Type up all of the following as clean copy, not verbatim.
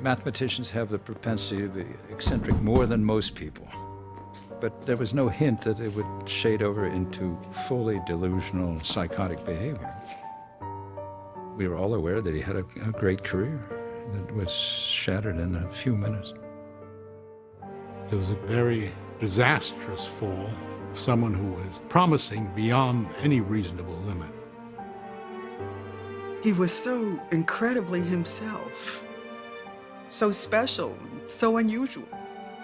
Mathematicians have the propensity to be eccentric more than most people. But there was no hint that it would shade over into fully delusional, psychotic behavior. We were all aware that he had a great career that was shattered in a few minutes. It was a very disastrous fall of someone who was promising beyond any reasonable limit. He was so incredibly himself, so special, so unusual.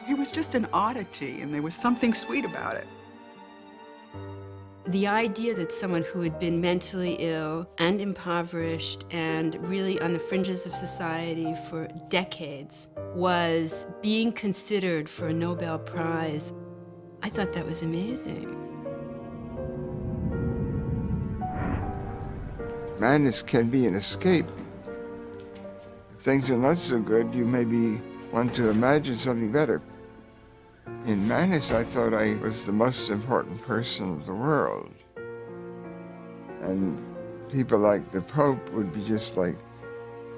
He was just an oddity, and there was something sweet about it. The idea that someone who had been mentally ill and impoverished and really on the fringes of society for decades was being considered for a Nobel Prize, I thought that was amazing. Madness can be an escape. If things are not so good, you maybe want to imagine something better. In madness, I thought I was the most important person of the world. And people like the Pope would be just like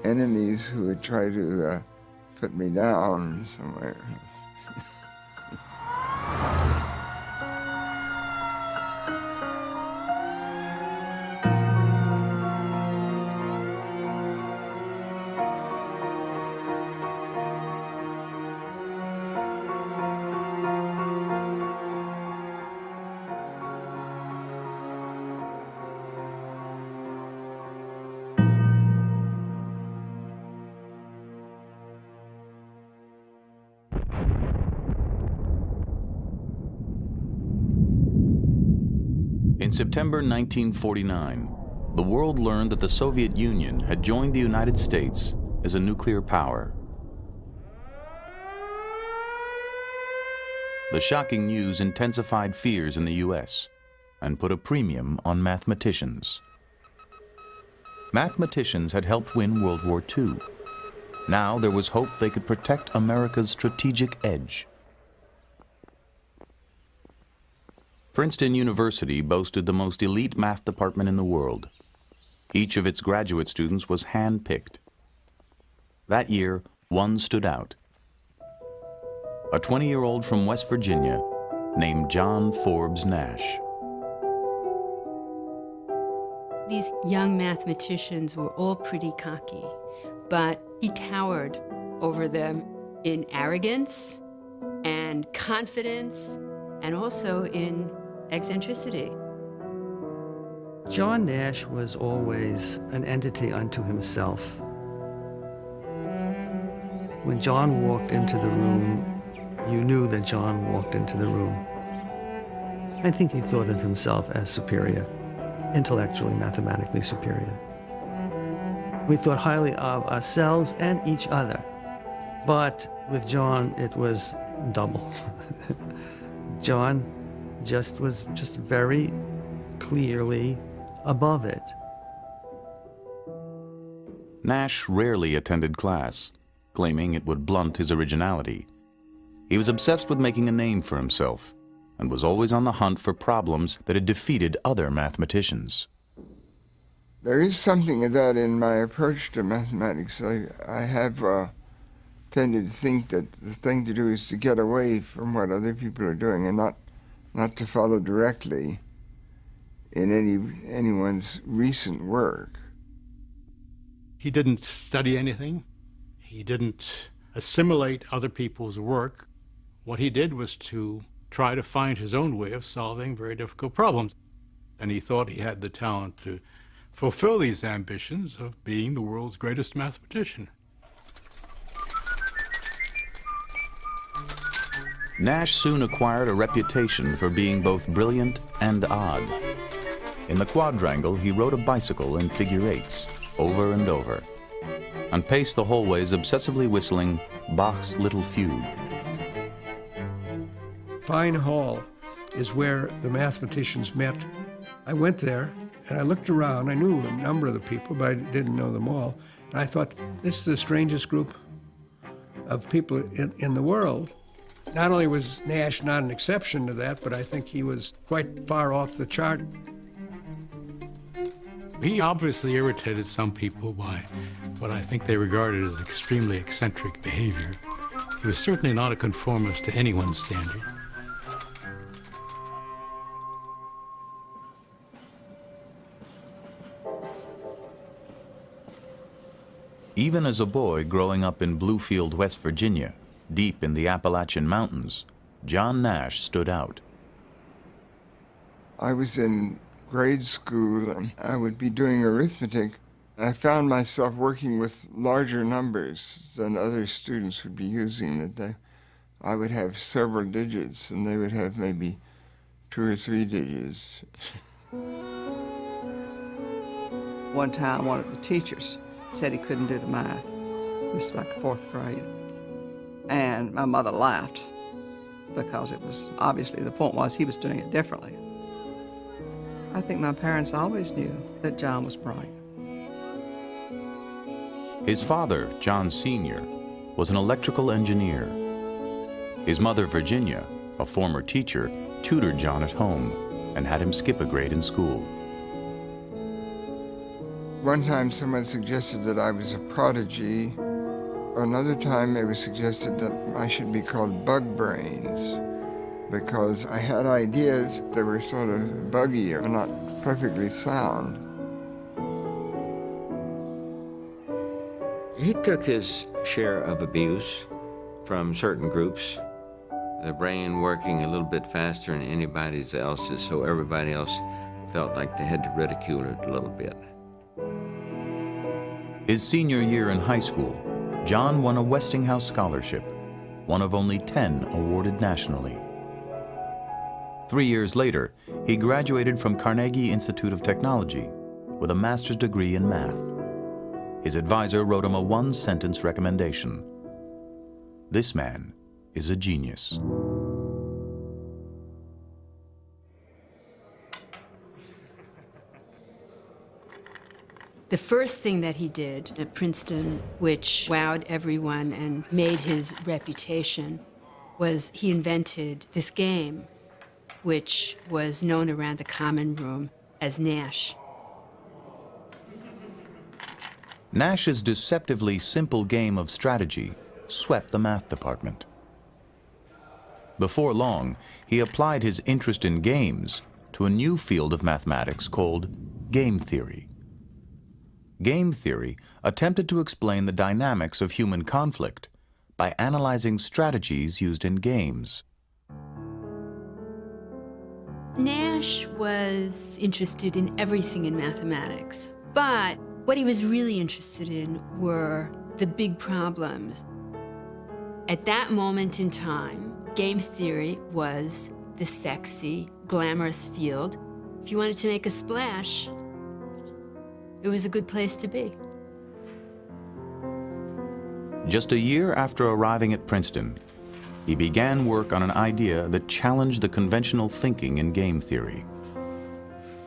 enemies who would try to put me down somewhere. In September 1949, the world learned that the Soviet Union had joined the United States as a nuclear power. The shocking news intensified fears in the U.S. and put a premium on mathematicians. Mathematicians had helped win World War II. Now there was hope they could protect America's strategic edge. Princeton University boasted the most elite math department in the world. Each of its graduate students was hand-picked. That year, one stood out. A 20-year-old from West Virginia named John Forbes Nash. These young mathematicians were all pretty cocky, but he towered over them in arrogance and confidence and also in eccentricity. John Nash was always an entity unto himself. When John walked into the room, you knew that John walked into the room. I think he thought of himself as superior, intellectually, mathematically superior. We thought highly of ourselves and each other, but with John, it was double. John was just very clearly above it. Nash rarely attended class, claiming it would blunt his originality. He was obsessed with making a name for himself and was always on the hunt for problems that had defeated other mathematicians. There is something of that in my approach to mathematics. I have tended to think that the thing to do is to get away from what other people are doing and not to follow directly in anyone's recent work. He didn't study anything. He didn't assimilate other people's work. What he did was to try to find his own way of solving very difficult problems. And he thought he had the talent to fulfill these ambitions of being the world's greatest mathematician. Nash soon acquired a reputation for being both brilliant and odd. In the quadrangle, he rode a bicycle in figure eights, over and over, and paced the hallways obsessively whistling Bach's Little Fugue. Fine Hall is where the mathematicians met. I went there and I looked around. I knew a number of the people, but I didn't know them all. And I thought, this is the strangest group of people in the world. Not only was Nash not an exception to that, but I think he was quite far off the chart. He obviously irritated some people by what I think they regarded as extremely eccentric behavior. He was certainly not a conformist to anyone's standard. Even as a boy growing up in Bluefield, West Virginia, deep in the Appalachian Mountains, John Nash stood out. I was in grade school and I would be doing arithmetic. I found myself working with larger numbers than other students would be using that day. I would have several digits and they would have maybe 2 or 3 digits. One time, one of the teachers said he couldn't do the math. This is like 4th grade. And my mother laughed because it was obviously the point was he was doing it differently. I think my parents always knew that John was bright. His father, John Sr., was an electrical engineer. His mother, Virginia, a former teacher, tutored John at home and had him skip a grade in school. One time someone suggested that I was a prodigy. Another time it was suggested that I should be called Bug Brains because I had ideas that were sort of buggy or not perfectly sound. He took his share of abuse from certain groups, the brain working a little bit faster than anybody else's, so everybody else felt like they had to ridicule it a little bit. His senior year in high school, John won a Westinghouse scholarship, one of only 10 awarded nationally. 3 years later, he graduated from Carnegie Institute of Technology with a master's degree in math. His advisor wrote him a 1-sentence recommendation. This man is a genius. The first thing that he did at Princeton, which wowed everyone and made his reputation, was he invented this game, which was known around the common room as Nash. Nash's deceptively simple game of strategy swept the math department. Before long, he applied his interest in games to a new field of mathematics called game theory. Game theory attempted to explain the dynamics of human conflict by analyzing strategies used in games. Nash was interested in everything in mathematics, but what he was really interested in were the big problems. At that moment in time, game theory was the sexy, glamorous field. If you wanted to make a splash, it was a good place to be. Just a year after arriving at Princeton, he began work on an idea that challenged the conventional thinking in game theory.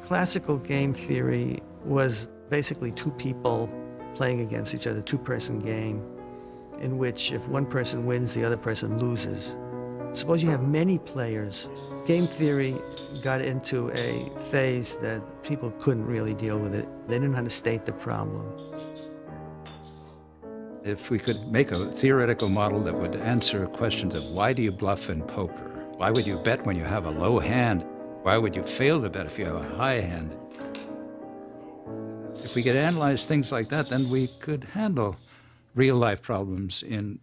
Classical game theory was basically 2 people playing against each other, 2-person game, in which if one person wins, the other person loses. Suppose you have many players. Game theory got into a phase that people couldn't really deal with it. They didn't know how to state the problem. If we could make a theoretical model that would answer questions of why do you bluff in poker? Why would you bet when you have a low hand? Why would you fail to bet if you have a high hand? If we could analyze things like that, then we could handle real-life problems in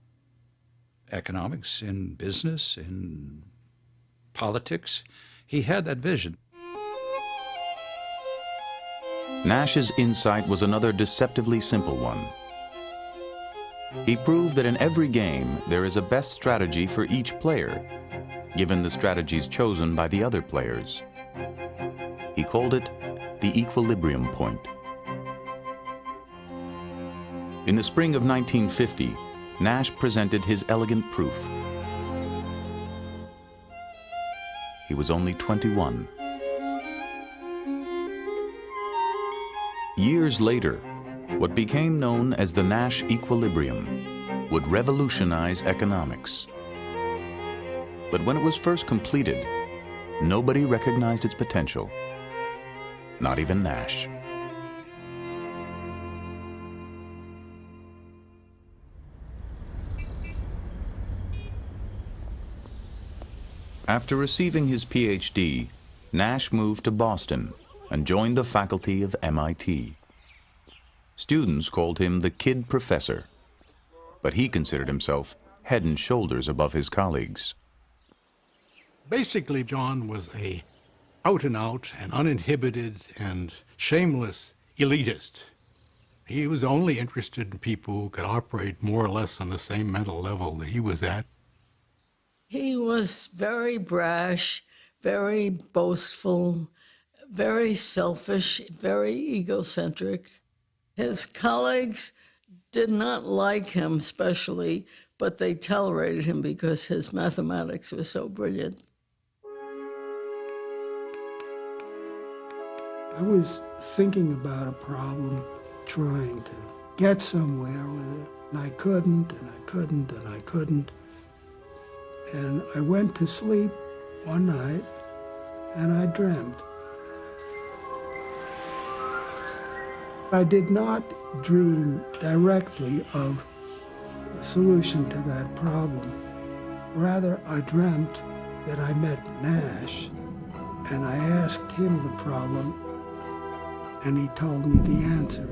economics, in business, in politics. He had that vision. Nash's insight was another deceptively simple one. He proved that in every game there is a best strategy for each player, given the strategies chosen by the other players. He called it the equilibrium point. In the spring of 1950, Nash presented his elegant proof. He was only 21. Years later, what became known as the Nash equilibrium would revolutionize economics. But when it was first completed, nobody recognized its potential, not even Nash. After receiving his PhD, Nash moved to Boston and joined the faculty of MIT. Students called him the Kid Professor, but he considered himself head and shoulders above his colleagues. Basically, John was a out-and-out and uninhibited and shameless elitist. He was only interested in people who could operate more or less on the same mental level that he was at. He was very brash, very boastful, very selfish, very egocentric. His colleagues did not like him especially, but they tolerated him because his mathematics was so brilliant. I was thinking about a problem, trying to get somewhere with it, and I couldn't, and I couldn't, and I couldn't. And I went to sleep one night, and I dreamt. I did not dream directly of a solution to that problem. Rather, I dreamt that I met Nash, and I asked him the problem, and he told me the answer.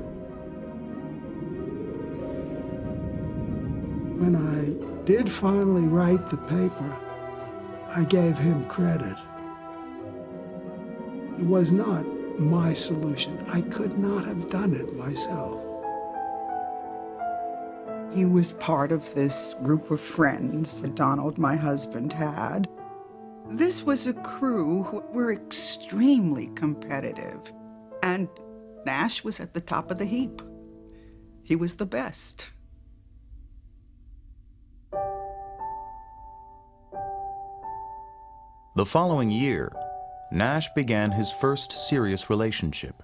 When I did finally write the paper, I gave him credit. It was not my solution. I could not have done it myself. He was part of this group of friends that Donald, my husband, had. This was a crew who were extremely competitive, and Nash was at the top of the heap. He was the best. The following year, Nash began his first serious relationship.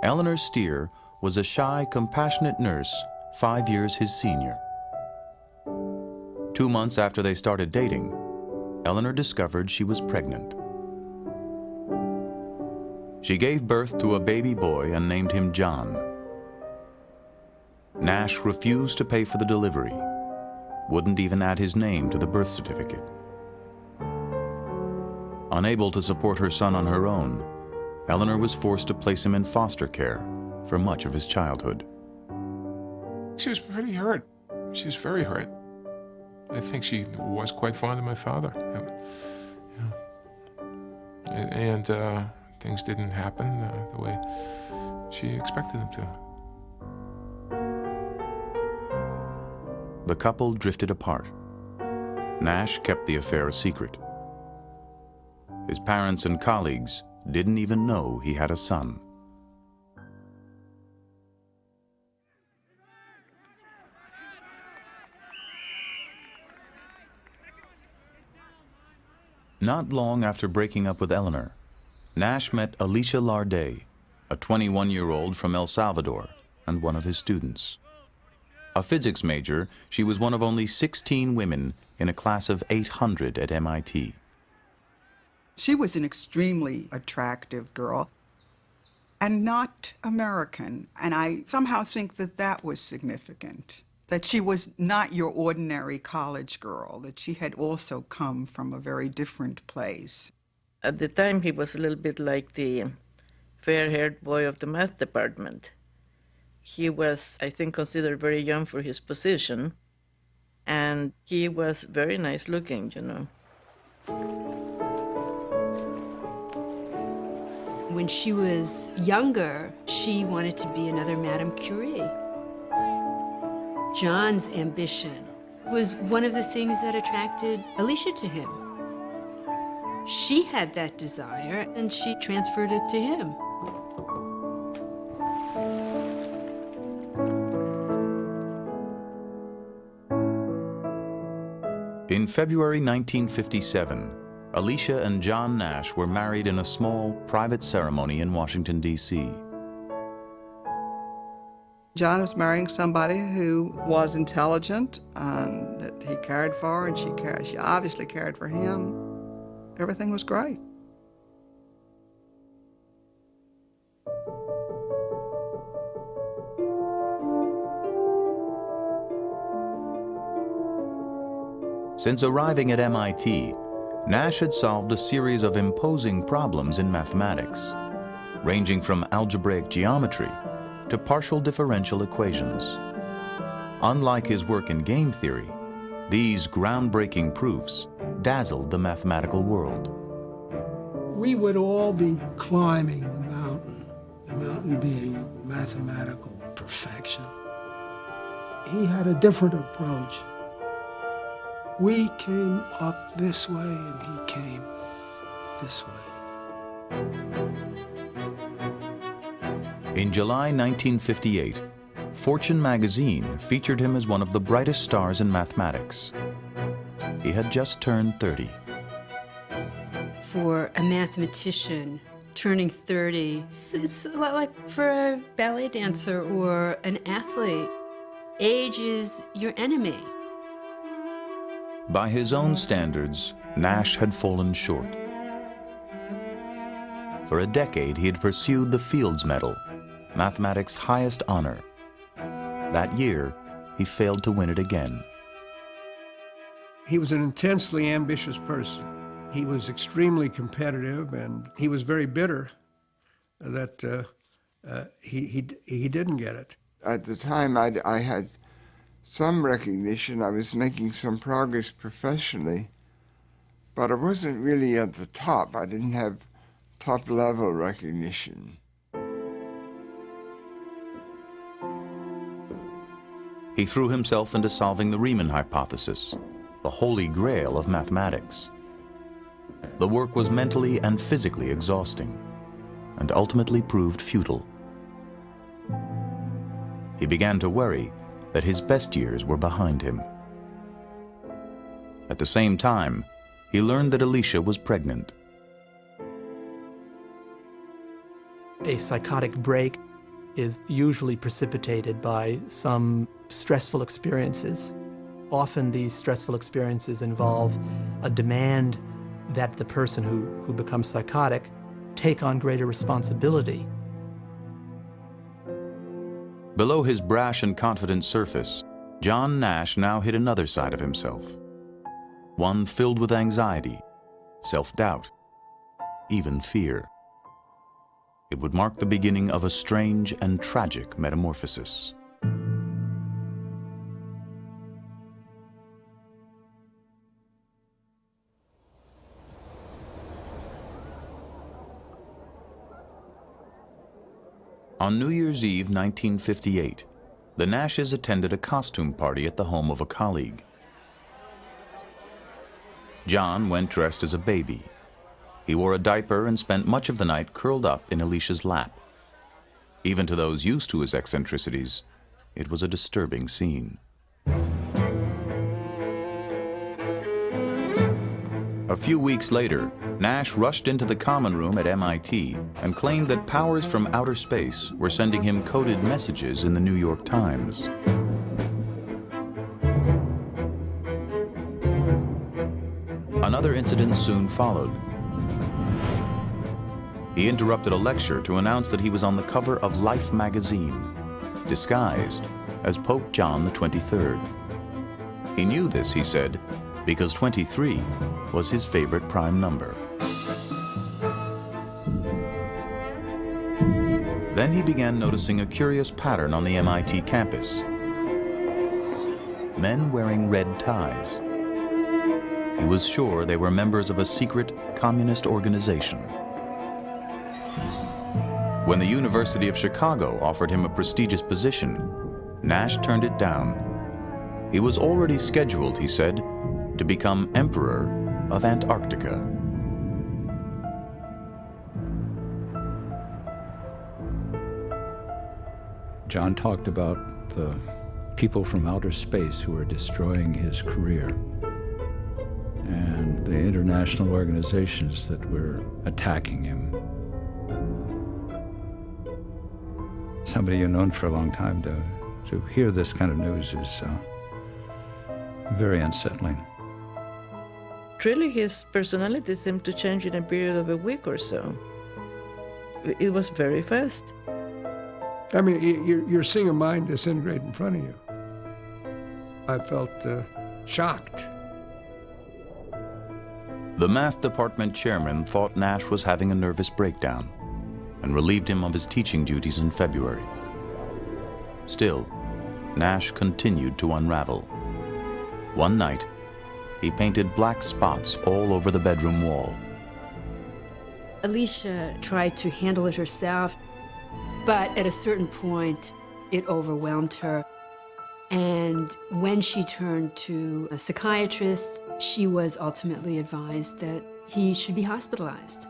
Eleanor Steer was a shy, compassionate nurse 5 years his senior. 2 months after they started dating, Eleanor discovered she was pregnant. She gave birth to a baby boy and named him John. Nash refused to pay for the delivery, wouldn't even add his name to the birth certificate. Unable to support her son on her own, Eleanor was forced to place him in foster care for much of his childhood. She was pretty hurt. She was very hurt. I think she was quite fond of my father. And things didn't happen the way she expected them to. The couple drifted apart. Nash kept the affair a secret. His parents and colleagues didn't even know he had a son. Not long after breaking up with Eleanor, Nash met Alicia Larday, a 21-year-old from El Salvador and one of his students. A physics major, she was one of only 16 women in a class of 800 at MIT. She was an extremely attractive girl and not American. And I somehow think that that was significant, that she was not your ordinary college girl, that she had also come from a very different place. At the time, he was a little bit like the fair-haired boy of the math department. He was, I think, considered very young for his position, and he was very nice looking, you know. When she was younger, she wanted to be another Madame Curie. John's ambition was one of the things that attracted Alicia to him. She had that desire, and she transferred it to him. In February 1957, Alicia and John Nash were married in a small, private ceremony in Washington, D.C. John was marrying somebody who was intelligent and that he cared for, and she obviously cared for him. Everything was great. Since arriving at MIT, Nash had solved a series of imposing problems in mathematics, ranging from algebraic geometry to partial differential equations. Unlike his work in game theory, these groundbreaking proofs dazzled the mathematical world. We would all be climbing the mountain being mathematical perfection. He had a different approach. We came up this way and he came this way. In July 1958, Fortune magazine featured him as one of the brightest stars in mathematics. He had just turned 30. For a mathematician, turning 30, it's a lot like for a ballet dancer or an athlete. Age is your enemy. By his own standards, Nash had fallen short. For a decade, he had pursued the Fields Medal, mathematics' highest honor. That year, he failed to win it again. He was an intensely ambitious person. He was extremely competitive, and he was very bitter that he didn't get it. At the time, I had some recognition. I was making some progress professionally, but I wasn't really at the top. I didn't have top-level recognition. He threw himself into solving the Riemann hypothesis, the holy grail of mathematics. The work was mentally and physically exhausting, and ultimately proved futile. He began to worry that his best years were behind him. At the same time, he learned that Alicia was pregnant. A psychotic break is usually precipitated by some stressful experiences. Often these stressful experiences involve a demand that the person who becomes psychotic take on greater responsibility. Below his brash and confident surface, John Nash now hid another side of himself. One filled with anxiety, self-doubt, even fear. It would mark the beginning of a strange and tragic metamorphosis. On New Year's Eve 1958, the Nashes attended a costume party at the home of a colleague. John went dressed as a baby. He wore a diaper and spent much of the night curled up in Alicia's lap. Even to those used to his eccentricities, it was a disturbing scene. A few weeks later, Nash rushed into the common room at MIT and claimed that powers from outer space were sending him coded messages in the New York Times. Another incident soon followed. He interrupted a lecture to announce that he was on the cover of Life magazine, disguised as Pope John XXIII. He knew this, he said, because 23 was his favorite prime number. Then he began noticing a curious pattern on the MIT campus. Men wearing red ties. He was sure they were members of a secret communist organization. When the University of Chicago offered him a prestigious position, Nash turned it down. He was already scheduled, he said, to become Emperor of Antarctica. John talked about the people from outer space who were destroying his career and the international organizations that were attacking him. Somebody you've known for a long time, to hear this kind of news is very unsettling. Really, his personality seemed to change in a period of a week or so. It was very fast. I mean, you're seeing a mind disintegrate in front of you. I felt shocked The math department chairman thought Nash was having a nervous breakdown and relieved him of his teaching duties in February. Still, Nash continued to unravel. One night, he painted black spots all over the bedroom wall. Alicia tried to handle it herself, but at a certain point, it overwhelmed her. And when she turned to a psychiatrist, she was ultimately advised that he should be hospitalized.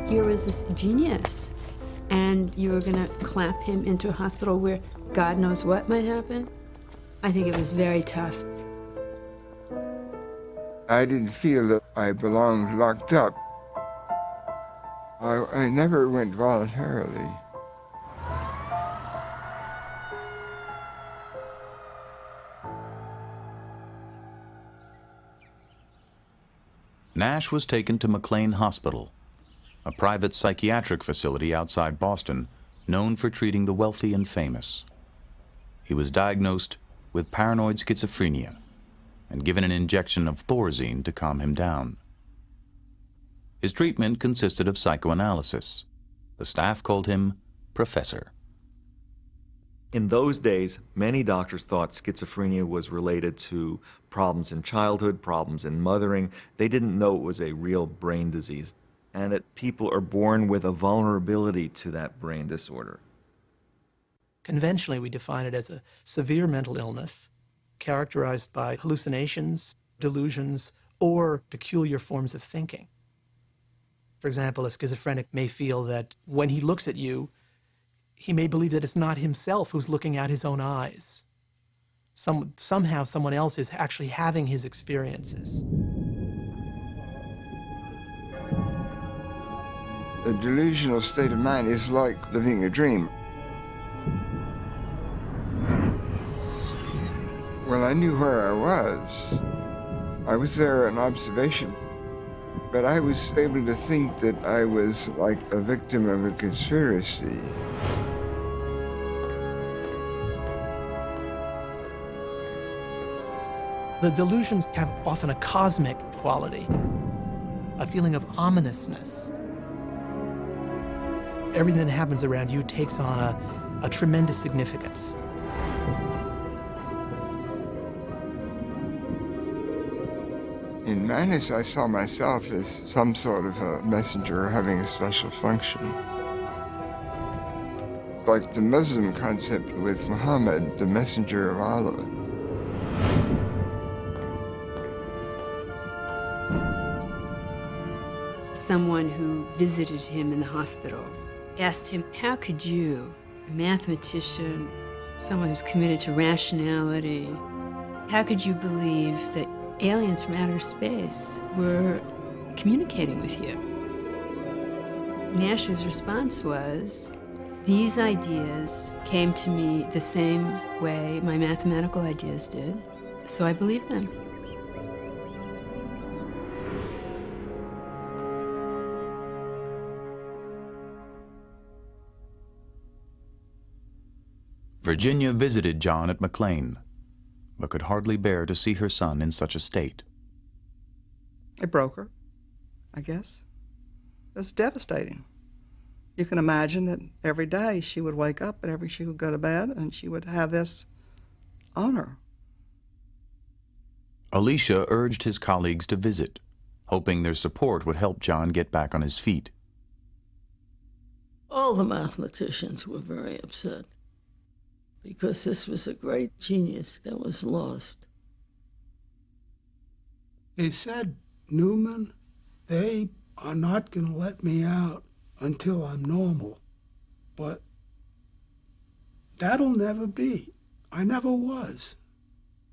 Here was this genius, and you were going to clap him into a hospital where God knows what might happen? I think it was very tough. I didn't feel that I belonged locked up. I never went voluntarily. Nash was taken to McLean Hospital, a private psychiatric facility outside Boston known for treating the wealthy and famous. He was diagnosed with paranoid schizophrenia and given an injection of Thorazine to calm him down. His treatment consisted of psychoanalysis. The staff called him Professor. In those days, many doctors thought schizophrenia was related to problems in childhood, problems in mothering. They didn't know it was a real brain disease, and that people are born with a vulnerability to that brain disorder. Conventionally, we define it as a severe mental illness characterized by hallucinations, delusions, or peculiar forms of thinking. For example, a schizophrenic may feel that when he looks at you, he may believe that it's not himself who's looking at his own eyes. Somehow someone else is actually having his experiences. A delusional state of mind is like living a dream. Well, I knew where I was. I was there in observation, but I was able to think that I was like a victim of a conspiracy. The delusions have often a cosmic quality, a feeling of ominousness. Everything that happens around you takes on a tremendous significance. In madness, I saw myself as some sort of a messenger having a special function. Like the Muslim concept with Muhammad, the messenger of Allah. Someone who visited him in the hospital asked him, how could you, a mathematician, someone who's committed to rationality, how could you believe that aliens from outer space were communicating with you? Nash's response was, these ideas came to me the same way my mathematical ideas did, so I believed them. Virginia visited John at McLean, but could hardly bear to see her son in such a state. It broke her, I guess. It was devastating. You can imagine that every day she would wake up and she would go to bed and she would have this on her. Alicia urged his colleagues to visit, hoping their support would help John get back on his feet. All the mathematicians were very upset because this was a great genius that was lost. They said, Newman, they are not going to let me out until I'm normal. But that'll never be. I never was.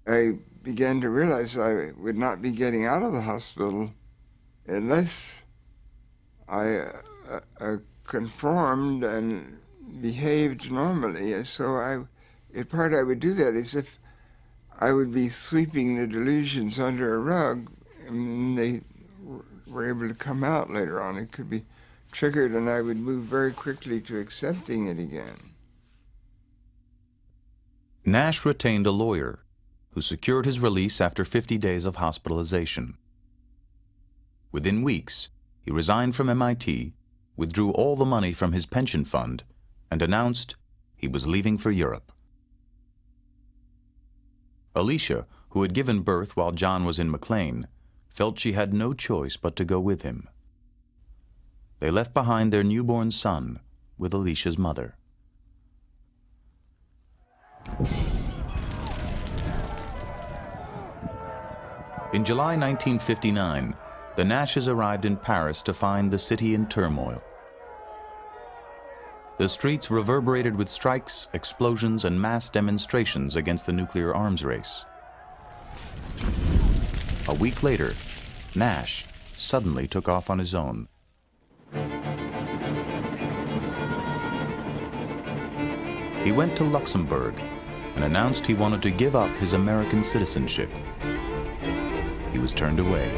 I began to realize I would not be getting out of the hospital unless I conformed and behaved normally. So in part I would do that as if I would be sweeping the delusions under a rug, and they were able to come out later on. It could be triggered, and I would move very quickly to accepting it again. Nash retained a lawyer who secured his release after 50 days of hospitalization. Within weeks, he resigned from MIT, withdrew all the money from his pension fund, and announced he was leaving for Europe. Alicia, who had given birth while John was in McLean, felt she had no choice but to go with him. They left behind their newborn son with Alicia's mother. In July 1959, the Nashes arrived in Paris to find the city in turmoil. The streets reverberated with strikes, explosions, and mass demonstrations against the nuclear arms race. A week later, Nash suddenly took off on his own. He went to Luxembourg and announced he wanted to give up his American citizenship. He was turned away.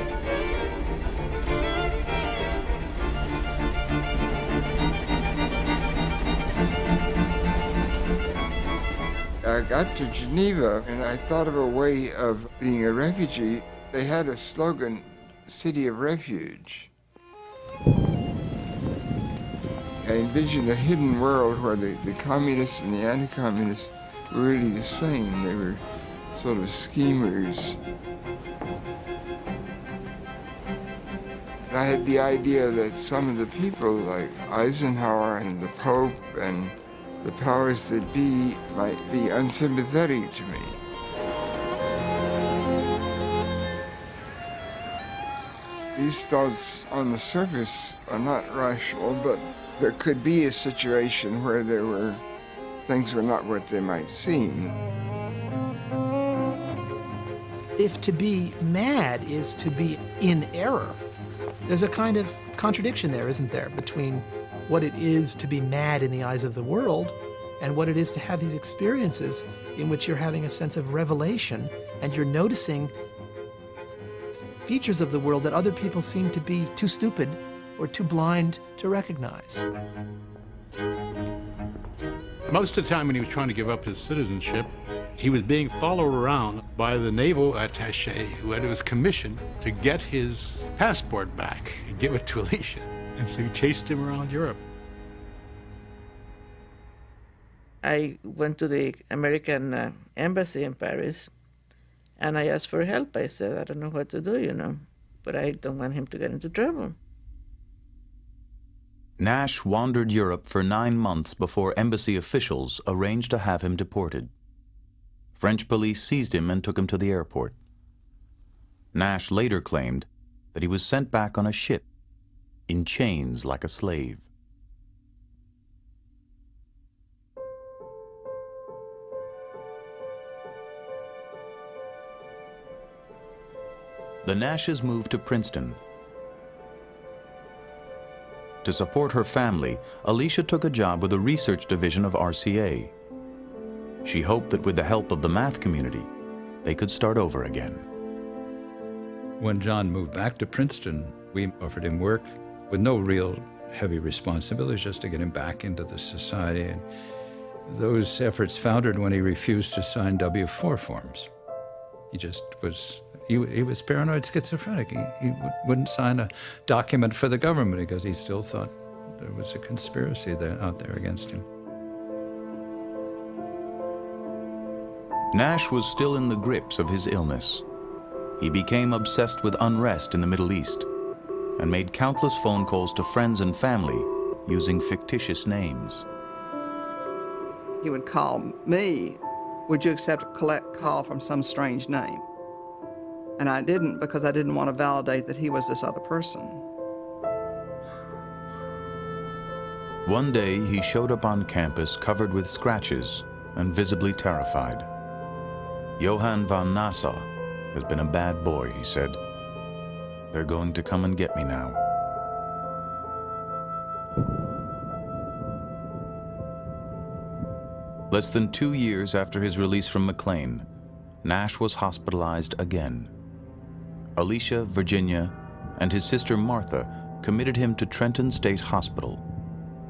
I got to Geneva and I thought of a way of being a refugee. They had a slogan, City of Refuge. I envisioned a hidden world where the communists and the anti-communists were really the same. They were sort of schemers. I had the idea that some of the people like Eisenhower and the Pope and the powers that be might be unsympathetic to me. These thoughts on the surface are not rational, but there could be a situation where things were not what they might seem. If to be mad is to be in error, there's a kind of contradiction there, isn't there, between what it is to be mad in the eyes of the world and what it is to have these experiences in which you're having a sense of revelation and you're noticing features of the world that other people seem to be too stupid or too blind to recognize. Most of the time when he was trying to give up his citizenship, he was being followed around by the naval attaché who had his commission to get his passport back and give it to Alicia. And so he chased him around Europe. I went to the American embassy in Paris, and I asked for help. I said, I don't know what to do, but I don't want him to get into trouble. Nash wandered Europe for 9 months before embassy officials arranged to have him deported. French police seized him and took him to the airport. Nash later claimed that he was sent back on a ship, in chains like a slave. The Nashes moved to Princeton. To support her family, Alicia took a job with the research division of RCA. She hoped that with the help of the math community, they could start over again. When John moved back to Princeton, we offered him work with no real heavy responsibilities, just to get him back into the society. And those efforts foundered when he refused to sign W-4 forms. He was paranoid schizophrenic. He wouldn't sign a document for the government because he still thought there was a conspiracy out there against him. Nash was still in the grips of his illness. He became obsessed with unrest in the Middle East and made countless phone calls to friends and family using fictitious names. He would call me, would you accept a collect call from some strange name? And I didn't, because I didn't want to validate that he was this other person. One day, he showed up on campus covered with scratches and visibly terrified. Johann von Nassau has been a bad boy, he said. They're going to come and get me now. Less than 2 years after his release from McLean, Nash was hospitalized again. Alicia, Virginia, and his sister Martha committed him to Trenton State Hospital,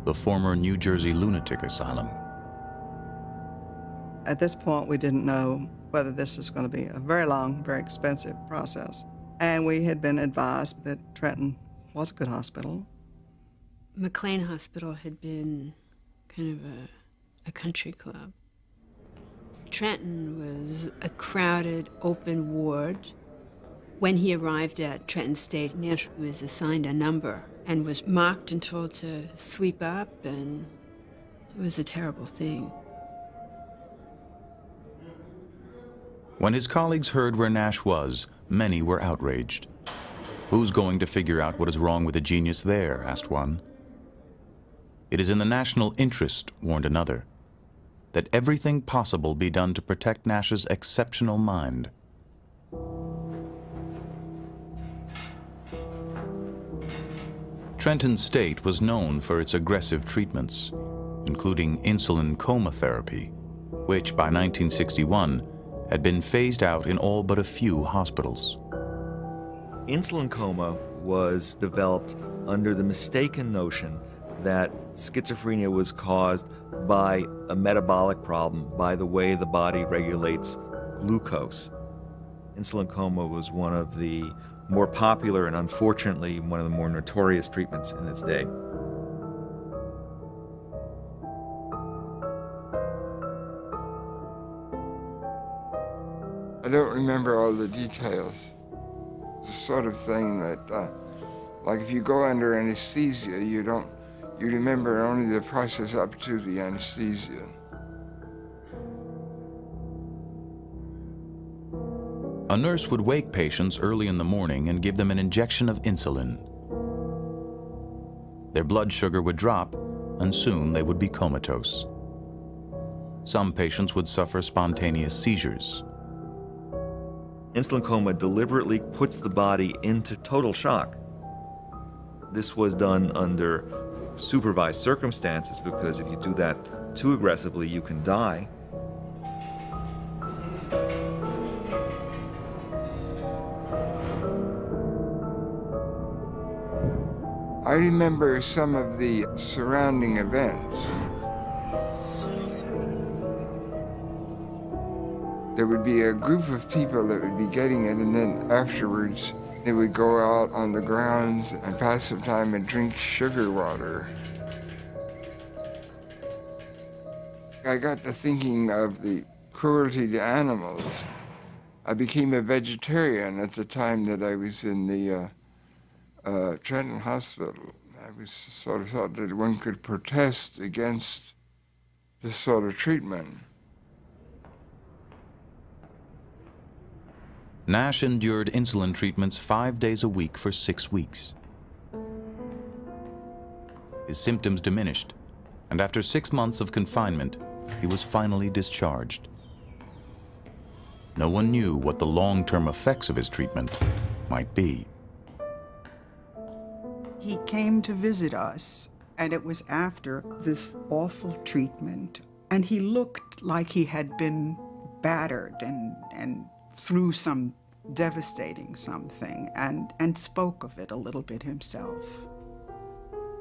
the former New Jersey lunatic asylum. At this point, we didn't know whether this was going to be a very long, very expensive process. And we had been advised that Trenton was a good hospital. McLean Hospital had been kind of a country club. Trenton was a crowded, open ward. When he arrived at Trenton State, Nash was assigned a number and was marked and told to sweep up, and it was a terrible thing. When his colleagues heard where Nash was, many were outraged. "Who's going to figure out what is wrong with a genius there?" asked one. "It is in the national interest," warned another, "that everything possible be done to protect Nash's exceptional mind." Trenton State was known for its aggressive treatments, including insulin coma therapy, which by 1961 had been phased out in all but a few hospitals. Insulin coma was developed under the mistaken notion that schizophrenia was caused by a metabolic problem, by the way the body regulates glucose. Insulin coma was one of the more popular and unfortunately one of the more notorious treatments in its day. I don't remember all the details. It's the sort of thing that, like if you go under anesthesia, you remember only the process up to the anesthesia. A nurse would wake patients early in the morning and give them an injection of insulin. Their blood sugar would drop, and soon they would be comatose. Some patients would suffer spontaneous seizures. Insulin coma deliberately puts the body into total shock. This was done under supervised circumstances because if you do that too aggressively, you can die. I remember some of the surrounding events. There would be a group of people that would be getting it, and then afterwards they would go out on the grounds and pass some time and drink sugar water. I got to thinking of the cruelty to animals. I became a vegetarian at the time that I was in the Trenton Hospital. I was sort of thought that one could protest against this sort of treatment. Nash endured insulin treatments 5 days a week for 6 weeks. His symptoms diminished, and after 6 months of confinement, he was finally discharged. No one knew what the long-term effects of his treatment might be. He came to visit us, and it was after this awful treatment, and he looked like he had been battered and through some devastating something, and spoke of it a little bit himself.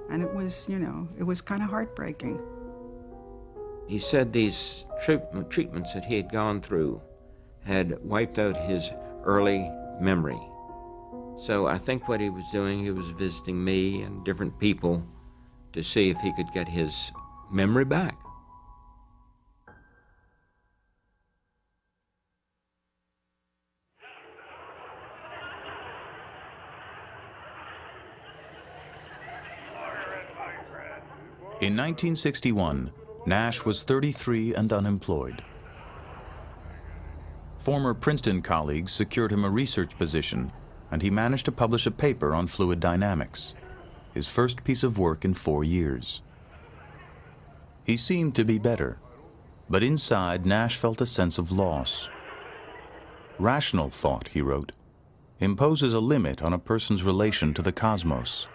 And it was, it was kind of heartbreaking. He said these treatments that he had gone through had wiped out his early memory. So I think what he was doing, he was visiting me and different people to see if he could get his memory back. In 1961, Nash was 33 and unemployed. Former Princeton colleagues secured him a research position, and he managed to publish a paper on fluid dynamics, his first piece of work in 4 years. He seemed to be better, but inside Nash felt a sense of loss. Rational thought, he wrote, imposes a limit on a person's relation to the cosmos.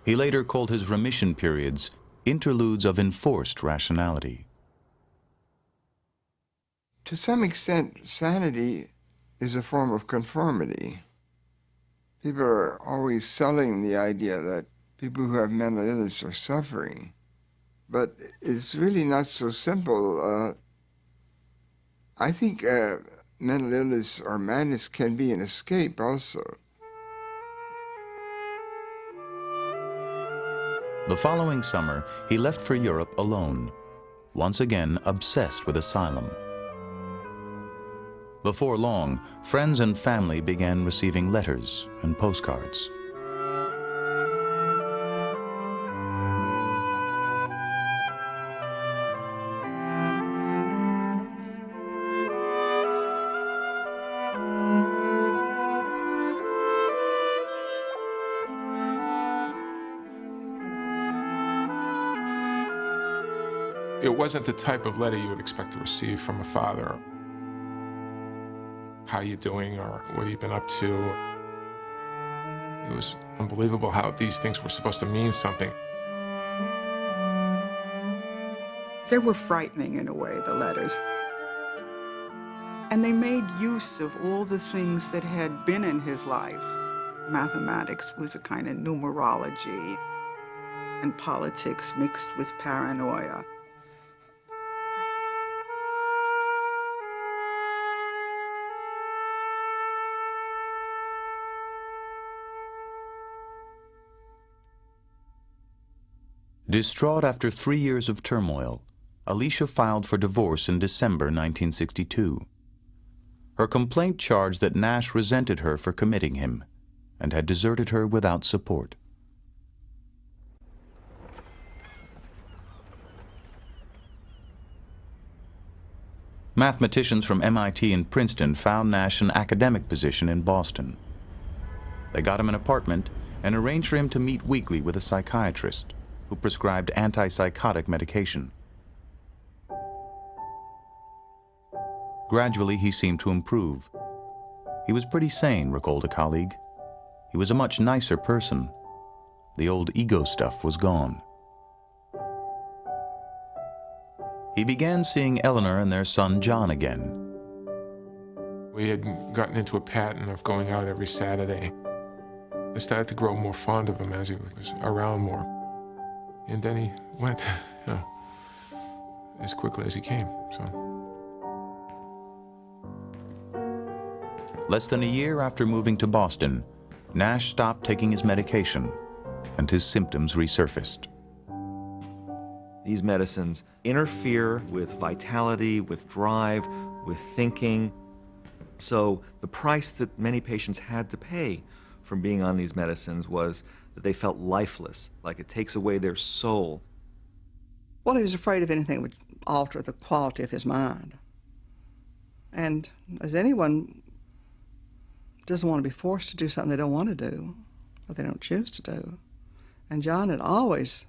He later called his remission periods interludes of enforced rationality. To some extent, sanity is a form of conformity. People are always selling the idea that people who have mental illness are suffering. But it's really not so simple. I think mental illness or madness can be an escape also. The following summer, he left for Europe alone, once again obsessed with asylum. Before long, friends and family began receiving letters and postcards. It wasn't the type of letter you would expect to receive from a father. How you doing, or what have you been up to? It was unbelievable how these things were supposed to mean something. They were frightening in a way, the letters. And they made use of all the things that had been in his life. Mathematics was a kind of numerology, and politics mixed with paranoia. Distraught after 3 years of turmoil, Alicia filed for divorce in December 1962. Her complaint charged that Nash resented her for committing him and had deserted her without support. Mathematicians from MIT and Princeton found Nash an academic position in Boston. They got him an apartment and arranged for him to meet weekly with a psychiatrist who prescribed antipsychotic medication. Gradually, he seemed to improve. He was pretty sane, recalled a colleague. He was a much nicer person. The old ego stuff was gone. He began seeing Eleanor and their son John again. We had gotten into a pattern of going out every Saturday. I started to grow more fond of him as he was around more. And then he went, as quickly as he came, so. Less than a year after moving to Boston, Nash stopped taking his medication, and his symptoms resurfaced. These medicines interfere with vitality, with drive, with thinking. So the price that many patients had to pay from being on these medicines was that they felt lifeless, like it takes away their soul. Well, he was afraid of anything that would alter the quality of his mind. And as anyone doesn't want to be forced to do something they don't want to do, or they don't choose to do. And John had always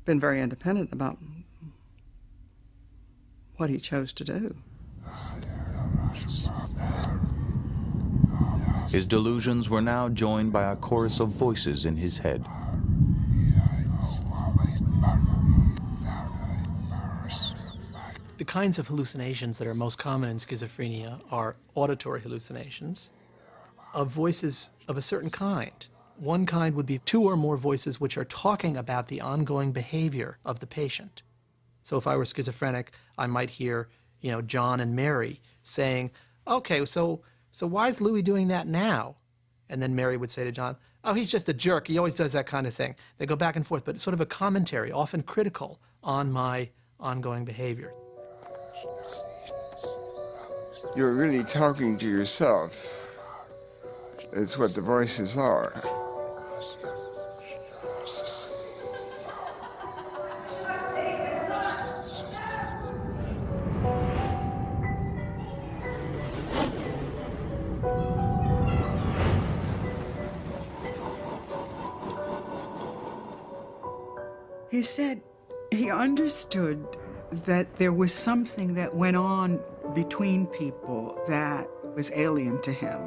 been very independent about what he chose to do. His delusions were now joined by a chorus of voices in his head. The kinds of hallucinations that are most common in schizophrenia are auditory hallucinations of voices of a certain kind. One kind would be 2 or more voices which are talking about the ongoing behavior of the patient. So if I were schizophrenic, I might hear, John and Mary saying, okay, so why is Louis doing that now? And then Mary would say to John, oh, he's just a jerk. He always does that kind of thing. They go back and forth, but it's sort of a commentary, often critical, on my ongoing behavior. You're really talking to yourself. It's what the voices are. He said he understood that there was something that went on between people that was alien to him.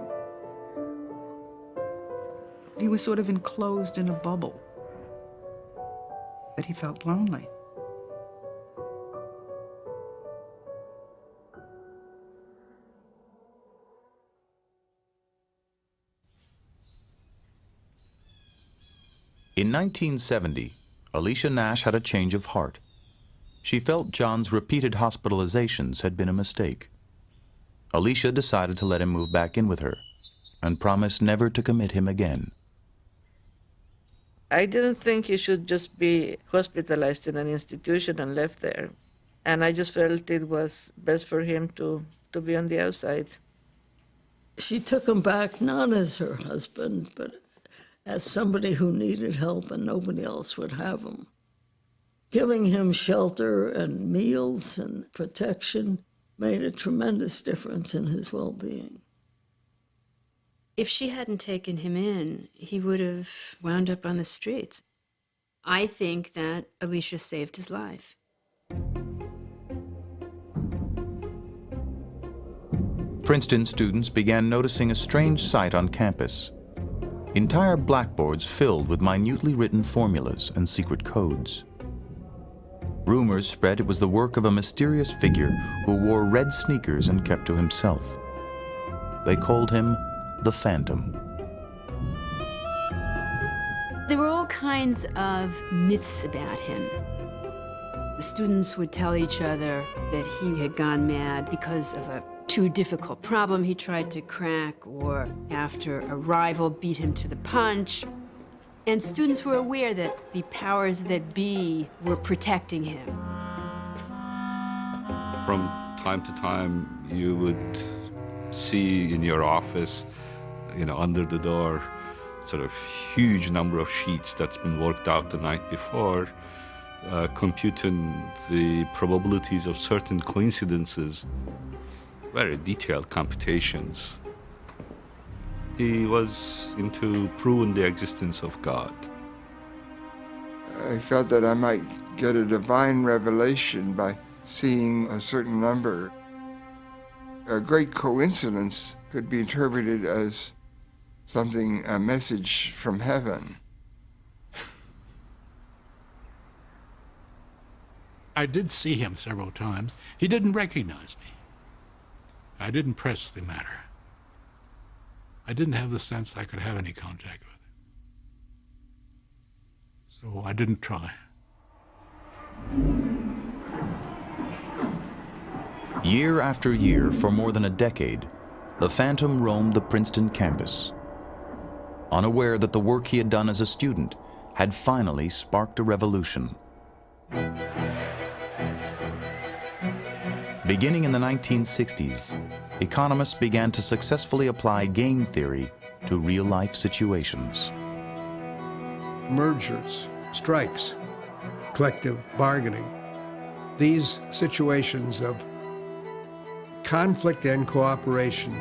He was sort of enclosed in a bubble, that he felt lonely. In 1970, Alicia Nash had a change of heart. She felt John's repeated hospitalizations had been a mistake. Alicia decided to let him move back in with her and promised never to commit him again. I didn't think he should just be hospitalized in an institution and left there. And I just felt it was best for him to be on the outside. She took him back not as her husband, but as somebody who needed help and nobody else would have him. Giving him shelter and meals and protection made a tremendous difference in his well-being. If she hadn't taken him in, he would have wound up on the streets. I think that Alicia saved his life. Princeton students began noticing a strange sight on campus. Entire blackboards filled with minutely written formulas and secret codes. Rumors spread it was the work of a mysterious figure who wore red sneakers and kept to himself. They called him the Phantom. There were all kinds of myths about him. The students would tell each other that he had gone mad because of a too difficult problem he tried to crack, or after a rival beat him to the punch. And students were aware that the powers that be were protecting him. From time to time, you would see in your office, under the door, sort of huge number of sheets that's been worked out the night before, computing the probabilities of certain coincidences, very detailed computations. He was into proving the existence of God. I felt that I might get a divine revelation by seeing a certain number. A great coincidence could be interpreted as something, a message from heaven. I did see him several times. He didn't recognize me. I didn't press the matter. I didn't have the sense I could have any contact with him. So I didn't try. Year after year, for more than a decade, the Phantom roamed the Princeton campus, unaware that the work he had done as a student had finally sparked a revolution. Beginning in the 1960s, economists began to successfully apply game theory to real-life situations. Mergers, strikes, collective bargaining. These situations of conflict and cooperation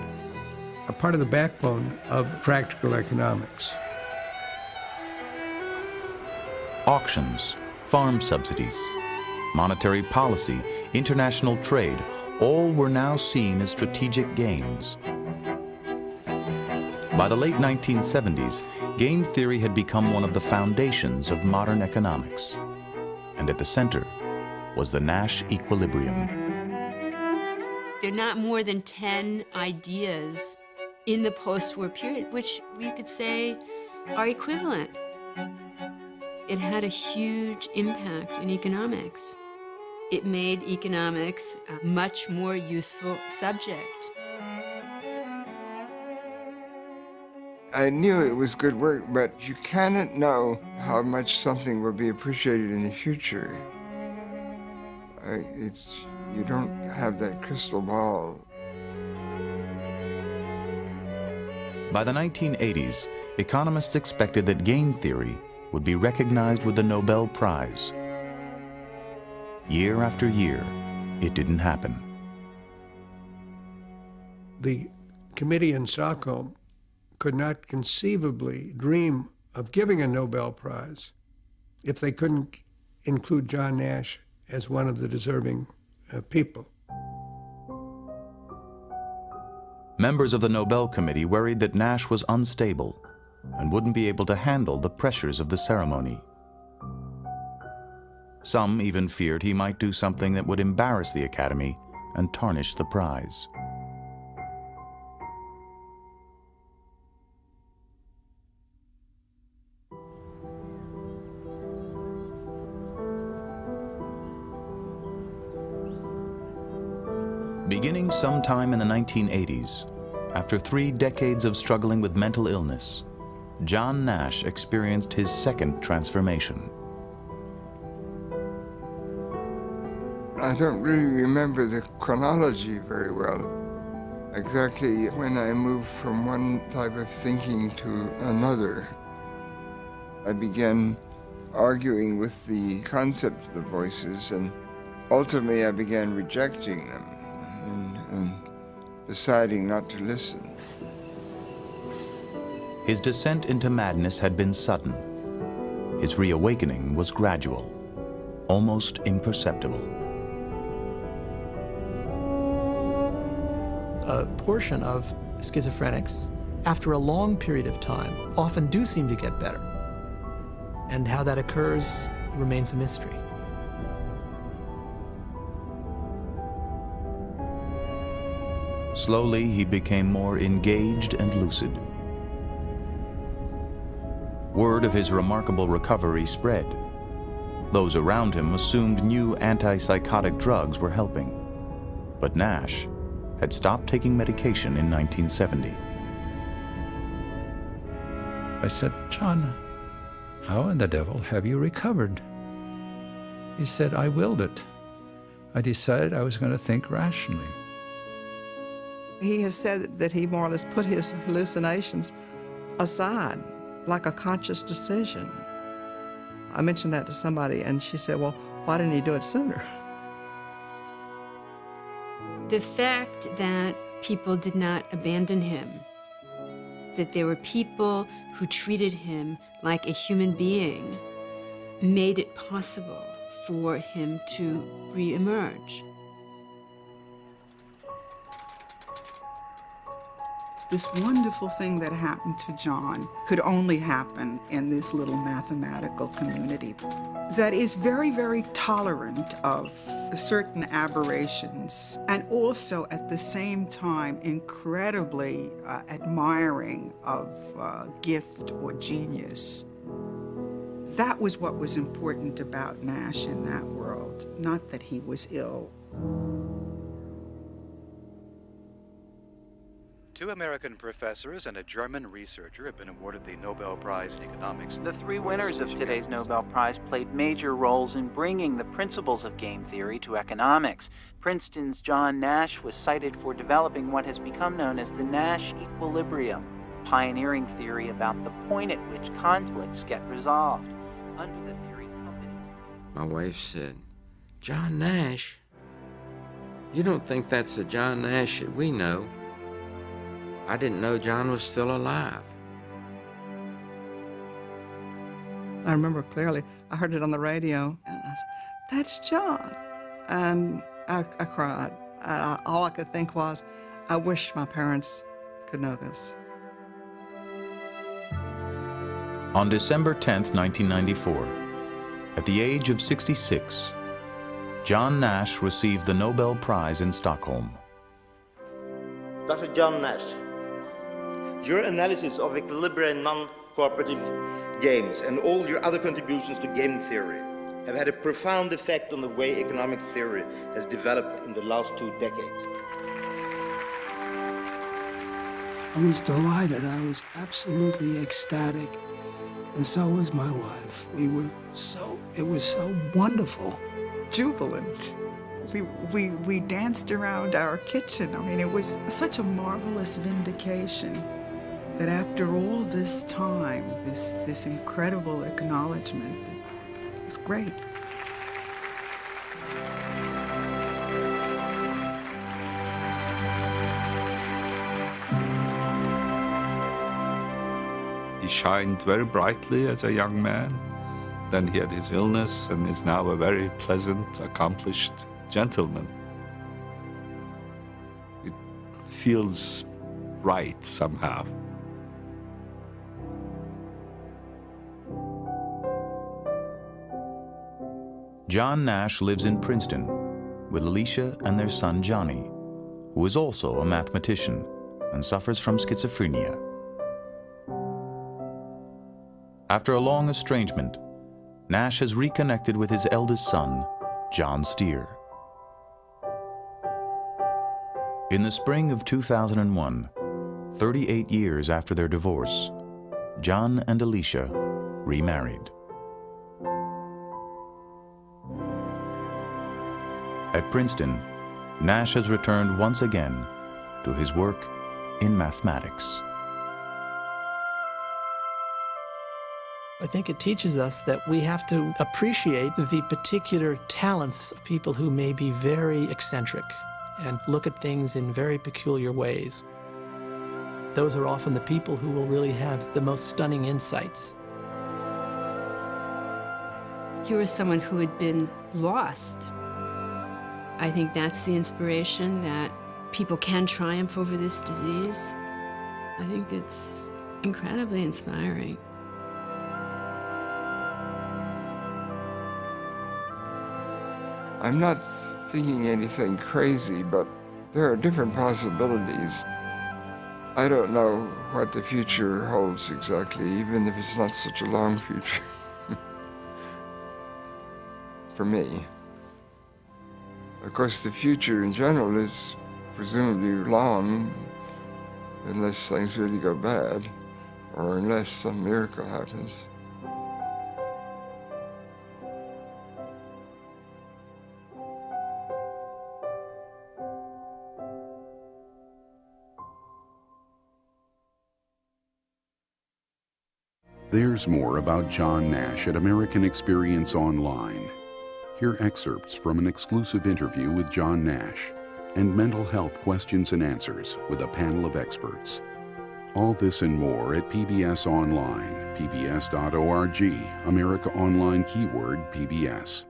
are part of the backbone of practical economics. Auctions, farm subsidies, monetary policy, international trade, all were now seen as strategic games. By the late 1970s, game theory had become one of the foundations of modern economics. And at the center was the Nash equilibrium. There are not more than 10 ideas in the post-war period, which you could say are equivalent. It had a huge impact in economics. It made economics a much more useful subject. I knew it was good work, but you cannot know how much something will be appreciated in the future. You don't have that crystal ball. By the 1980s, economists expected that game theory would be recognized with the Nobel Prize. Year after year, it didn't happen. The committee in Stockholm could not conceivably dream of giving a Nobel Prize if they couldn't include John Nash as one of the deserving people. Members of the Nobel Committee worried that Nash was unstable and wouldn't be able to handle the pressures of the ceremony. Some even feared he might do something that would embarrass the Academy and tarnish the prize. Beginning sometime in the 1980s, after 3 decades of struggling with mental illness, John Nash experienced his second transformation. I don't really remember the chronology very well. Exactly when I moved from one type of thinking to another. I began arguing with the concept of the voices, and ultimately I began rejecting them and deciding not to listen. His descent into madness had been sudden. His reawakening was gradual, almost imperceptible. A portion of schizophrenics, after a long period of time, often do seem to get better. And how that occurs remains a mystery. Slowly, he became more engaged and lucid. Word of his remarkable recovery spread. Those around him assumed new antipsychotic drugs were helping. But Nash had stopped taking medication in 1970. I said, John, how in the devil have you recovered? He said, I willed it. I decided I was going to think rationally. He has said that he more or less put his hallucinations aside, like a conscious decision. I mentioned that to somebody, and she said, well, why didn't he do it sooner? The fact that people did not abandon him, that there were people who treated him like a human being, made it possible for him to reemerge. This wonderful thing that happened to John could only happen in this little mathematical community that is very, very tolerant of certain aberrations and also at the same time incredibly admiring of gift or genius. That was what was important about Nash in that world, not that he was ill. 2 American professors and a German researcher have been awarded the Nobel Prize in Economics. The 3 winners of today's Nobel Prize played major roles in bringing the principles of game theory to economics. Princeton's John Nash was cited for developing what has become known as the Nash equilibrium, pioneering theory about the point at which conflicts get resolved. Under the theory, companies... My wife said, John Nash? You don't think that's the John Nash that we know? I didn't know John was still alive. I remember clearly, I heard it on the radio, and I said, that's John. And I cried. All I could think was, I wish my parents could know this. On December 10, 1994, at the age of 66, John Nash received the Nobel Prize in Stockholm. Dr. John Nash, your analysis of equilibrium and non-cooperative games and all your other contributions to game theory have had a profound effect on the way economic theory has developed in the last 2 decades. I was delighted. I was absolutely ecstatic. And so was my wife. It was so wonderful. Jubilant. We danced around our kitchen. I mean, it was such a marvelous vindication that after all this time, this incredible acknowledgement, it was great. He shined very brightly as a young man. Then he had his illness and is now a very pleasant, accomplished gentleman. It feels right somehow. John Nash lives in Princeton with Alicia and their son Johnny, who is also a mathematician and suffers from schizophrenia. After a long estrangement, Nash has reconnected with his eldest son, John Steer. In the spring of 2001, 38 years after their divorce, John and Alicia remarried. At Princeton, Nash has returned once again to his work in mathematics. I think it teaches us that we have to appreciate the particular talents of people who may be very eccentric and look at things in very peculiar ways. Those are often the people who will really have the most stunning insights. Here was someone who had been lost. I think that's the inspiration, that people can triumph over this disease. I think it's incredibly inspiring. I'm not thinking anything crazy, but there are different possibilities. I don't know what the future holds exactly, even if it's not such a long future. For me. Of course, the future in general is presumably long, unless things really go bad, or unless some miracle happens. There's more about John Nash at American Experience Online. Hear excerpts from an exclusive interview with John Nash and mental health questions and answers with a panel of experts. All this and more at PBS Online, pbs.org, America Online keyword PBS.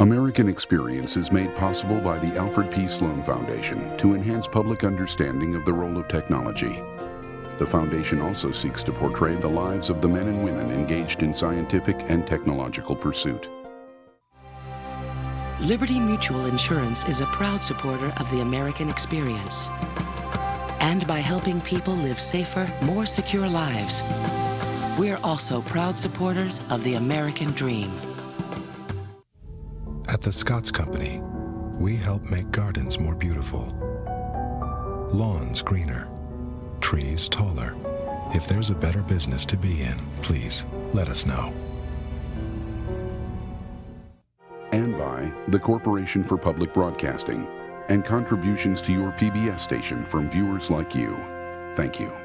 American Experience is made possible by the Alfred P. Sloan Foundation to enhance public understanding of the role of technology. The foundation also seeks to portray the lives of the men and women engaged in scientific and technological pursuit. Liberty Mutual Insurance is a proud supporter of the American Experience. And by helping people live safer, more secure lives, we're also proud supporters of the American Dream. At the Scotts Company, we help make gardens more beautiful, lawns greener, trees taller. If there's a better business to be in, please let us know. And by the Corporation for Public Broadcasting and contributions to your PBS station from viewers like you. Thank you.